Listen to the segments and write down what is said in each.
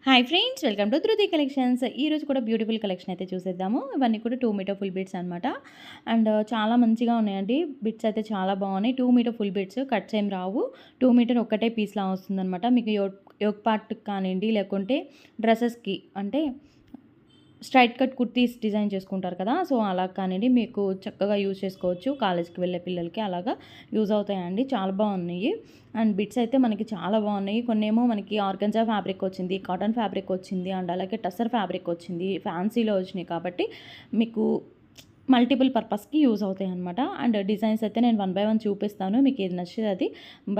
Hi friends, welcome to ధృతి collections. ఈరోజు కూడా బ్యూటిఫుల్ కలెక్షన్ అయితే చూసేద్దాము. ఇవన్నీ కూడా 2 మీటర్ ఫుల్ బిట్స్ అనమాట. అండ్ చాలా మంచిగా ఉన్నాయండి. బిట్స్ అయితే చాలా బాగున్నాయి. 2 మీటర్ ఫుల్ బిట్స్, కట్స్ ఏం రావు. 2 మీటర్ ఒక్కటే పీస్లా వస్తుందన్నమాట. మీకు యోక్ పార్ట్కి కానివ్వండి, లేకుంటే డ్రెస్సెస్కి అంటే స్ట్రైట్ కట్ కుర్తీస్ డిజైన్ చేసుకుంటారు కదా, సో అలా కానివ్వండి మీకు చక్కగా యూజ్ చేసుకోవచ్చు. కాలేజ్కి వెళ్ళే పిల్లలకి అలాగా యూజ్ అవుతాయండి. చాలా బాగున్నాయి. అండ్ బిట్స్ అయితే మనకి చాలా బాగున్నాయి. కొన్ని ఏమో మనకి ఆర్గంజా ఫ్యాబ్రిక్ వచ్చింది, కాటన్ ఫ్యాబ్రిక్ వచ్చింది, అండ్ అలాగే టసర్ ఫ్యాబ్రిక్ వచ్చింది, ఫ్యాన్సీలో వచ్చినాయి కాబట్టి మీకు మల్టిపుల్ పర్పస్కి యూజ్ అవుతాయి అనమాట. అండ్ డిజైన్స్ అయితే నేను 1 బై 1 చూపిస్తాను. మీకు ఏది నచ్చితే అది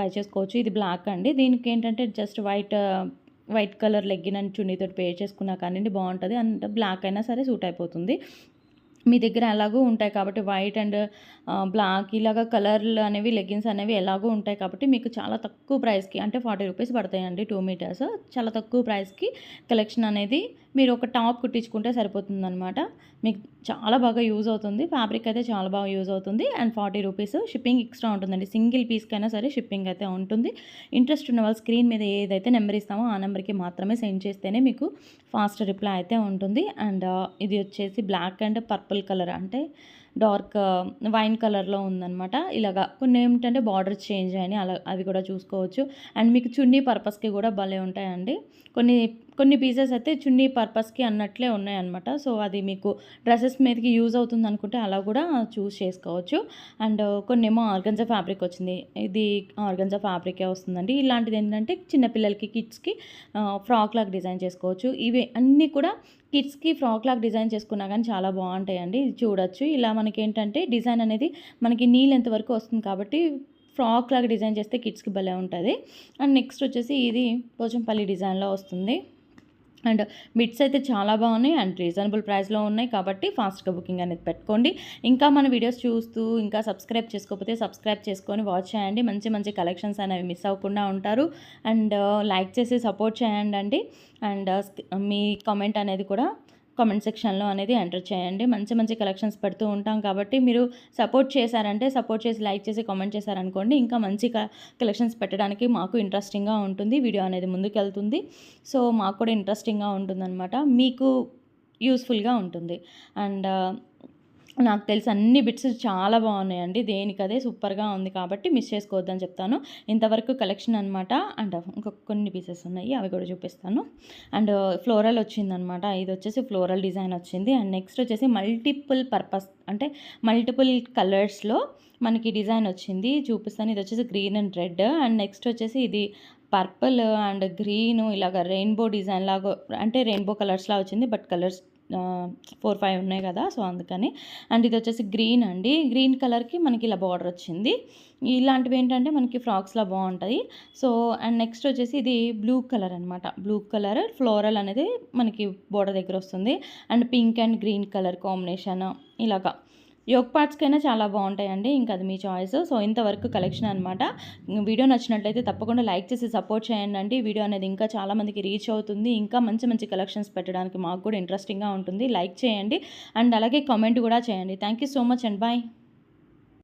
బై చేసుకోవచ్చు. ఇది బ్లాక్ అండి. దీనికి ఏంటంటే just white colour legging and చున్నీతో పేర్ చేసుకున్నా కానివ్వండి బాగుంటుంది. అండ్ బ్లాక్ అయినా సరే సూట్ అయిపోతుంది. మీ దగ్గర ఎలాగో ఉంటాయి కాబట్టి వైట్ అండ్ బ్లాక్ ఇలాగ కలర్లు అనేవి లెగ్గిన్స్ అనేవి ఎలాగో ఉంటాయి కాబట్టి మీకు చాలా తక్కువ ప్రైస్కి అంటే 40 రూపీస్ పడతాయండి 2 మీటర్స్. చాలా తక్కువ ప్రైస్కి కలెక్షన్ అనేది మీరు ఒక టాప్ కుట్టించుకుంటే సరిపోతుందనమాట. మీకు చాలా బాగా యూజ్ అవుతుంది. ఫ్యాబ్రిక్ అయితే చాలా బాగా యూజ్ అవుతుంది. అండ్ 40 రూపీస్ షిప్పింగ్ ఎక్స్ట్రా ఉంటుందండి. సింగిల్ పీస్కైనా సరే షిప్పింగ్ అయితే ఉంటుంది. ఇంట్రెస్ట్ ఉన్న వాళ్ళు స్క్రీన్ మీద ఏదైతే నెంబర్ ఇస్తామో ఆ నెంబర్కి మాత్రమే సెండ్ చేస్తేనే మీకు ఫాస్ట్ రిప్లై అయితే ఉంటుంది. అండ్ ఇది వచ్చేసి బ్లాక్ అండ్ పర్పుల్ కలర్ అంటే డార్క్ వైన్ కలర్లో ఉందనమాట. ఇలాగా కొన్ని ఏమిటంటే బార్డర్స్ చేంజ్ అయినాయి, అలా అవి కూడా చూసుకోవచ్చు. అండ్ మీకు చున్నీ పర్పస్కి కూడా భలే ఉంటాయండి. కొన్ని పీసెస్ అయితే చున్నీ పర్పస్కి అన్నట్లే ఉన్నాయన్నమాట. సో అది మీకు డ్రెస్సెస్ మీదకి యూజ్ అవుతుంది అనుకుంటే అలా కూడా చూస్ చేసుకోవచ్చు. అండ్ కొన్ని ఏమో ఆర్గంజా ఫ్యాబ్రిక్ వచ్చింది. ఇది ఆర్గంజా ఫ్యాబ్రికే వస్తుందండి. ఇలాంటిది ఏంటంటే చిన్నపిల్లలకి కిడ్స్కి ఫ్రాక్ లాగా డిజైన్ చేసుకోవచ్చు. ఇవి అన్నీ కూడా కిడ్స్కి ఫ్రాక్ లాగా డిజైన్ చేసుకున్నా కానీ చాలా బాగుంటాయండి. ఇది చూడొచ్చు. ఇలా మనకి ఏంటంటే డిజైన్ అనేది మనకి నీ లెంత్ వరకు వస్తుంది కాబట్టి ఫ్రాక్ లాగా డిజైన్ చేస్తే కిడ్స్కి భలే ఉంటుంది. అండ్ నెక్స్ట్ వచ్చేసి ఇది పోచంపల్లి డిజైన్లో వస్తుంది. అండ్ బిట్స్ అయితే చాలా బాగున్నాయి అండ్ రీజనబుల్ ప్రైస్లో ఉన్నాయి కాబట్టి ఫాస్ట్గా బుకింగ్ అనేది పెట్టుకోండి. ఇంకా మన వీడియోస్ చూస్తూ ఇంకా సబ్స్క్రైబ్ చేసుకోకపోతే సబ్స్క్రైబ్ చేసుకొని వాచ్ చేయండి. మంచి మంచి కలెక్షన్స్ అనేవి మిస్ అవ్వకుండా ఉంటారు. అండ్ లైక్ చేసి సపోర్ట్ చేయండి. అండ్ మీ కామెంట్ అనేది కూడా కామెంట్ సెక్షన్లో అనేది ఎంటర్ చేయండి. మంచి మంచి కలెక్షన్స్ పెడుతూ ఉంటాం కాబట్టి మీరు సపోర్ట్ చేసి లైక్ చేసి కామెంట్ చేశారనుకోండి ఇంకా మంచి కలెక్షన్స్ పెట్టడానికి మాకు ఇంట్రెస్టింగ్గా ఉంటుంది. వీడియో అనేది ముందుకెళ్తుంది. సో మాకు కూడా ఇంట్రెస్టింగ్గా ఉంటుందన్నమాట, మీకు యూస్ఫుల్గా ఉంటుంది. అండ్ నాకు తెలిసి అన్ని బిట్స్ చాలా బాగున్నాయండి. దేనికదే సూపర్గా ఉంది కాబట్టి మిస్ చేసుకోవద్దని చెప్తాను. ఇంతవరకు కలెక్షన్ అనమాట. అండ్ ఇంకొక కొన్ని పీసెస్ ఉన్నాయి, అవి కూడా చూపిస్తాను. అండ్ ఫ్లోరల్ వచ్చిందనమాట. ఇది వచ్చేసి ఫ్లోరల్ డిజైన్ వచ్చింది. అండ్ నెక్స్ట్ వచ్చేసి మల్టిపుల్ పర్పస్ అంటే మల్టిపుల్ కలర్స్లో మనకి డిజైన్ వచ్చింది, చూపిస్తాను. ఇది వచ్చేసి green and red. And next వచ్చేసి ఇది పర్పుల్ అండ్ గ్రీన్ ఇలాగ రెయిన్బో డిజైన్ లాగా అంటే రెయిన్బో కలర్స్లా వచ్చింది. బట్ కలర్స్ 4, 5 ఉన్నాయి కదా, సో అందుకని. అండ్ ఇది వచ్చేసి గ్రీన్ అండి. గ్రీన్ కలర్కి మనకి ఇలా బార్డర్ వచ్చింది. ఇలాంటివి ఏంటంటే మనకి ఫ్రాక్స్లా బాగుంటాయి. సో అండ్ నెక్స్ట్ వచ్చేసి ఇది బ్లూ కలర్ అనమాట. బ్లూ కలర్ ఫ్లోరల్ అనేది మనకి బోర్డర్ దగ్గర వస్తుంది. And pink and green colour combination ఇలాగా యోక్ పార్ట్స్కైనా చాలా బాగుంటాయండి. ఇంకా అది మీ చాయిస్. సో ఇంతవరకు కలెక్షన్ అనమాట. వీడియో నచ్చినట్లయితే తప్పకుండా లైక్ చేసి సపోర్ట్ చేయండి. వీడియో అనేది ఇంకా చాలామందికి రీచ్ అవుతుంది. ఇంకా మంచి మంచి కలెక్షన్స్ పెట్టడానికి మాకు కూడా ఇంట్రెస్టింగ్గా ఉంటుంది. లైక్ చేయండి అండ్ అలాగే కామెంట్ కూడా చేయండి. Thank you so much and bye.